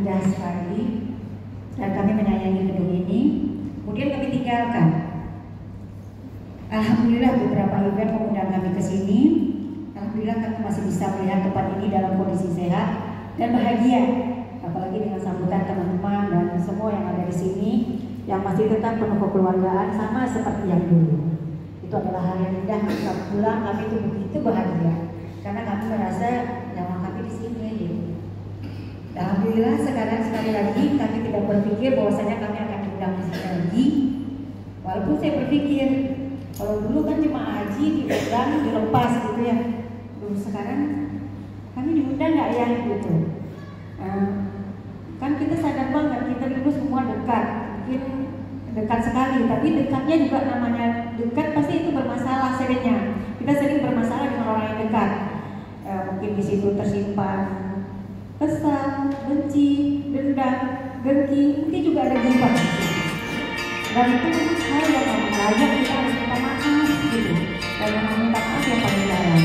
indah sekali dan kami menyayangi gedung ini. Kemudian kami tinggalkan. Alhamdulillah beberapa event mengundang kami ke sini. Alhamdulillah kami masih bisa melihat tempat ini dalam kondisi sehat dan bahagia. Apalagi dengan sambutan teman-teman dan semua yang ada di sini yang masih tetap penuh kekeluargaan sama seperti yang dulu. Itu adalah hal yang indah. Ketika pulang kami itu begitu bahagia karena kami merasa nyawa kami di sini. Alhamdulillah sekarang sekali lagi kami tidak berpikir bahwasanya kami akan diundang di sini lagi. Walaupun saya berpikir kalau dulu kan jemaah haji diundang dilepas gitu ya. Dulu sekarang kami diundang nggak ya gitu. Kan kita sadar banget kita dulu semua dekat, mungkin dekat sekali, tapi dekatnya juga namanya dekat pasti itu bermasalah seringnya. Kita sering bermasalah dengan orang yang dekat. Mungkin di situ tersimpan kesal, benci, dendam, dengki, mungkin juga ada gibah. Dan itu hal yang layak kita harus minta maaf gitu. Dan yang minta maaf yang paling dalam.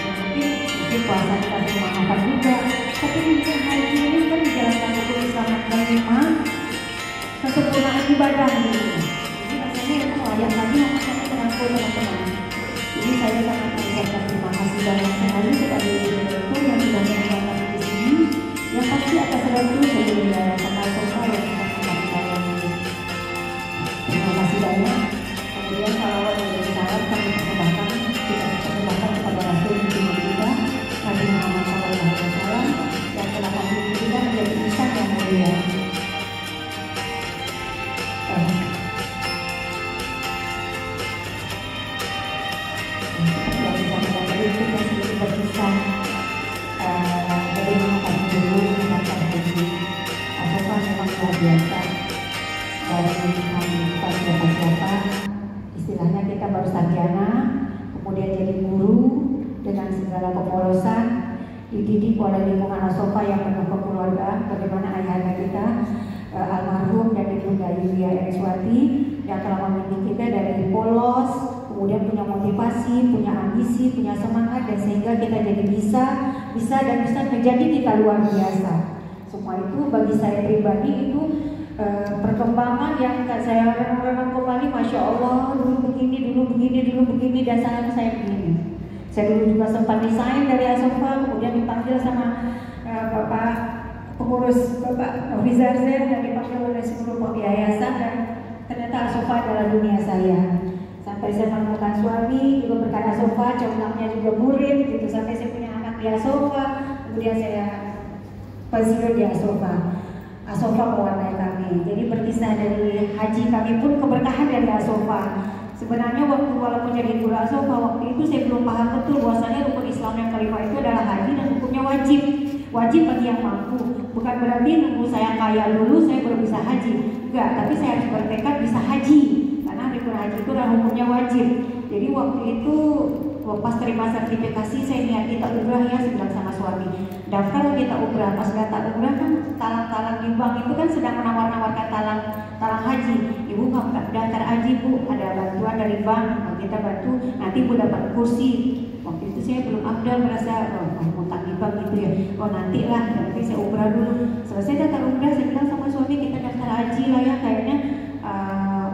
Mungkin puasa kita harus memaafkan juga. Tapi mungkin haji ini kan dijalankan rukun Islam yang lima, kesempurnaan ibadah gitu. Jadi rasanya itu layak lagi makanya terangkul teman-teman. Jadi saya sangat mengucapkan terima kasih banyak sekali kepada Ibu Direktur yang sudah menyampaikan di sini. Yang pasti atas sebab itu saya Yayasan Al-Sofa yang akan kami. Terima kasih banyak. Kemudian salawat dan salam kami persembahkan, kita persembahkan kepada Rasul kita, Nabi Muhammad SAW yang telah kami kita menjadi insan yang mulia. Biasa dari siapa istilahnya kita baru sarjana kemudian jadi guru dengan segala kepolosan dididik oleh lingkungan Al-Sofa yang penuh kekeluargaan. Bagaimana ayahanda kita almarhum dan ibunda Yulia Ereswati yang telah membimbing kita dari polos kemudian punya motivasi, punya ambisi, punya semangat dan sehingga kita jadi bisa menjadi kita luar biasa. Semua itu bagi saya pribadi itu perkembangan yang saya renung-renung kembali, Masya Allah, dulu begini dan sekarang saya begini. Saya dulu juga sempat desain dari Al-Sofa, kemudian dipanggil sama Bapak pengurus Bapak Nofizar Zen dan dipanggil oleh seluruh yayasan dan ternyata Al-Sofa adalah dunia saya. Sampai saya menemukan suami juga berkat Al-Sofa, contohnya juga murid gitu, sampai saya punya anak di Al-Sofa, kemudian saya pensiun di Al-Sofa. Al-Sofa mewarnai kami. Jadi berkisah dari haji kami pun keberkahan dari Al-Sofa. Sebenarnya walaupun jadi guru Al-Sofa waktu itu saya belum paham betul bahwasanya rukun Islam yang kelima itu adalah haji dan hukumnya wajib. Wajib bagi yang mampu. Bukan berarti nunggu saya kaya dulu saya baru bisa haji. Enggak, tapi saya harus bertekad bisa haji. Karena rukun haji itu adalah hukumnya wajib. Jadi waktu itu pas terima sertifikasi saya niat kita umrah ya, saya bilang sama suami daftar kita umrah. Pas data umrah kan talang-talang di bank itu kan sedang menawar-nawarkan talang haji. Ibu kamu daftar haji bu, ada bantuan dari bank, kita bantu, nanti bu dapat kursi. Waktu itu saya belum afdal merasa mau tak di bank gitu ya, nanti lah, nanti saya umrah dulu. Selesai daftar umrah saya bilang sama suami kita daftar haji lah ya, kayaknya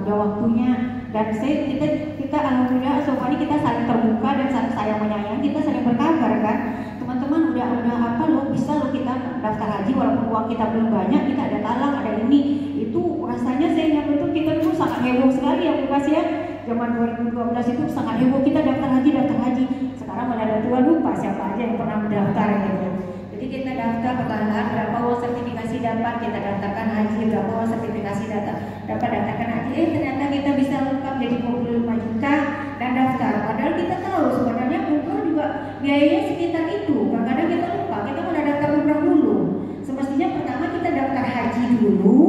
udah waktunya. Dan kita alhamdulillah Sofa ini kita saling terbuka dan saling sayang menyayang, kita saling berkabar kan, teman-teman udah apa loh, bisa loh kita daftar haji walaupun uang kita belum banyak, kita ada talang, ada ini, itu rasanya saya ingat betul kita dulu sangat heboh sekali ya Bu Kas ya, zaman 2012 itu sangat heboh kita daftar haji. Sekarang mana ada tua lupa siapa aja yang pernah mendaftar gitu. Jadi kita daftar perlahan-lahan berapa uang sertifikasi dapat, kita daftarkan haji, berapa uang sertifikasi dapat daftarkan haji, ternyata kita bisa lengkap jadi 25 juta dan daftar. Padahal kita tahu sebenarnya umroh juga biayanya sekitar itu. Kadang-kadang kita lupa, kita mau daftar umroh dulu. Semestinya pertama kita daftar haji dulu,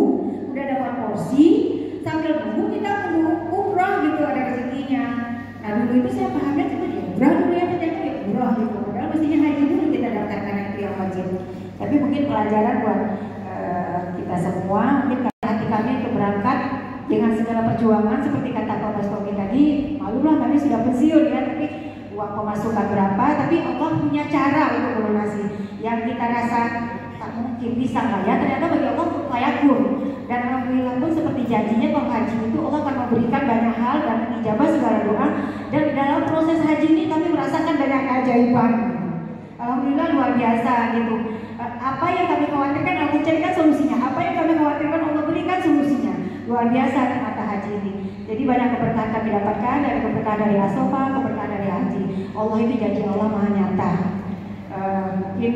udah dapat porsi, sambil nunggu kita umroh gitu ada rezekinya. Nah dulu itu saya pahamnya cuma umroh dulu ya, ternyata ya umroh gitu. Padahal mestinya haji dulu kita daftarkan yang wajib. Tapi mungkin pelajaran buat kita semua, mungkin hati kami itu berangkat dengan segala perjuangan seperti kata Pak Bastomi tadi, malulah kami sudah pensiun ya, tapi uang pemasukan berapa, tapi Allah punya cara untuk melunasi yang kita rasa tak mungkin bisa nggak ya, ternyata haji ini kami merasakan banyak keajaiban. Alhamdulillah luar biasa gitu. Apa yang kami khawatirkan Allah carikan solusinya. Apa yang kami khawatirkan Allah berikan solusinya. Luar biasa ternyata haji ini. Jadi banyak keberkahan kami dapatkan, dari keberkahan dari Asofa, keberkahan dari haji. Allah itu janji Allah maha nyata. Mungkin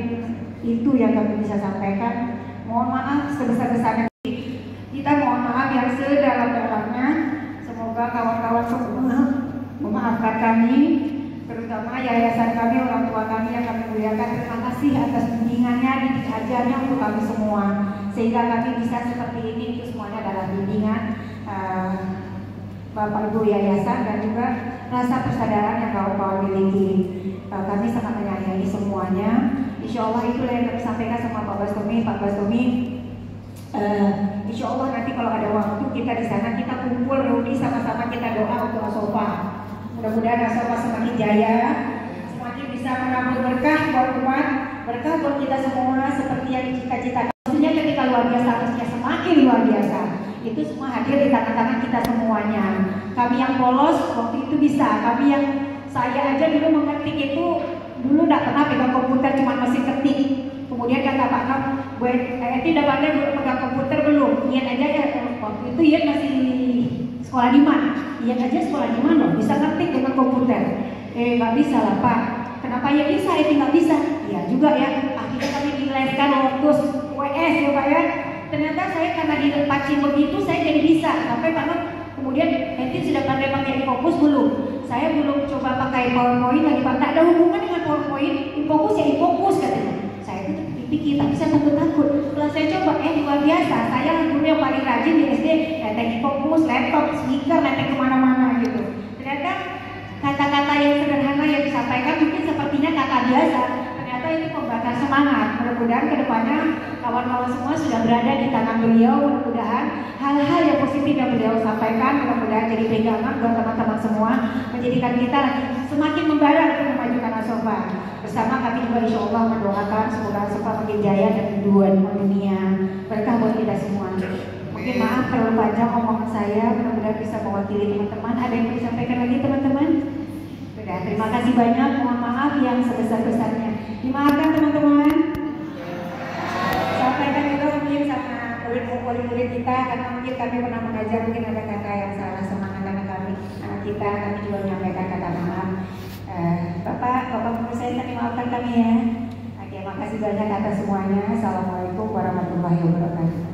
itu yang kami bisa sampaikan. Mohon maaf sebesar-besarnya. Kita mohon maaf yang sedalam-dalamnya. Semoga kawan-kawan semua memaafkan kami, terutama yayasan kami, orang tua kami yang kami muliakan. Terima kasih atas bimbingannya, didik ajarnya untuk kami semua, sehingga kami bisa seperti ini. Itu semuanya adalah bimbingan Bapak Ibu yayasan dan juga rasa persaudaraan yang kawan-kawan miliki. Kami sangat menyayangi semuanya. Insya Allah itulah yang kami sampaikan sama Pak Bastomi. Pak Bastomi, insya Allah nanti kalau ada waktu kita di sana kita kumpul reuni sama-sama, kita doa untuk Asofa. Mudah-mudahan Asofa semakin jaya, semakin bisa menabur berkah buat umat, berkah buat kita semua seperti yang dicita-citakan. Maksudnya ketika luar biasa, harusnya semakin luar biasa. Itu semua hadir di tangan-tangan kita semuanya. Kami yang polos waktu itu bisa, kami yang saya aja dulu mengetik itu dulu tidak pernah pegang komputer, cuma mesin ketik. Kemudian kata Pak Kam, gue itu udah pandai pegang komputer belum? Ian aja ya, waktu itu Ian masih sekolah di mana? Ian aja sekolah di mana? Bisa ngetik dengan komputer? Nggak bisa lah Pak. Kenapa ya bisa? Itu nggak bisa? Iya juga ya. Akhirnya kami dileskan waktu WS ya Pak ya. Ternyata saya karena dilepacin begitu saya jadi bisa. Sampai Pak Kam kemudian nanti sudah pandai pakai Infocus belum? Saya belum coba pakai PowerPoint lagi Pak. Tak ada hubungan dengan PowerPoint. Infocus ya Infocus katanya. Saya itu pikir tapi saya takut. Setelah saya coba, luar biasa. Saya dulu yang paling rajin di SD, netek Infocus, laptop, speaker, netek kemana-mana gitu. Ternyata kata-kata yang sederhana yang disampaikan mungkin sepertinya kata biasa. Ternyata itu membakar semangat. Mudah-mudahan kedepannya kawan-kawan semua sudah berada di tangan beliau. Mudah-mudahan hal-hal yang positif yang beliau sampaikan mudah-mudahan jadi pegangan buat teman-teman semua, menjadikan kita lagi semakin membara untuk memajukan Asofa. Bersama kami juga insya Allah mendoakan semoga Asofa makin jaya dan dunia berkah buat kita semua. Mungkin maaf terlalu panjang omongan saya, mudah-mudahan bisa mewakili teman-teman. Ada yang mau disampaikan lagi teman-teman? Sudah, terima kasih banyak. Mohon maaf yang sebesar-besarnya. Dimaafkan teman-teman. Sampaikan juga mungkin sama murid-murid kita, karena mungkin kami pernah mengajar, mungkin ada kata yang salah sama anak-anak kami, anak kita, kami juga menyampaikan kata maaf. Bapak guru saya kami maafkan kami ya. Oke, makasih banyak atas semuanya. Assalamualaikum warahmatullahi wabarakatuh.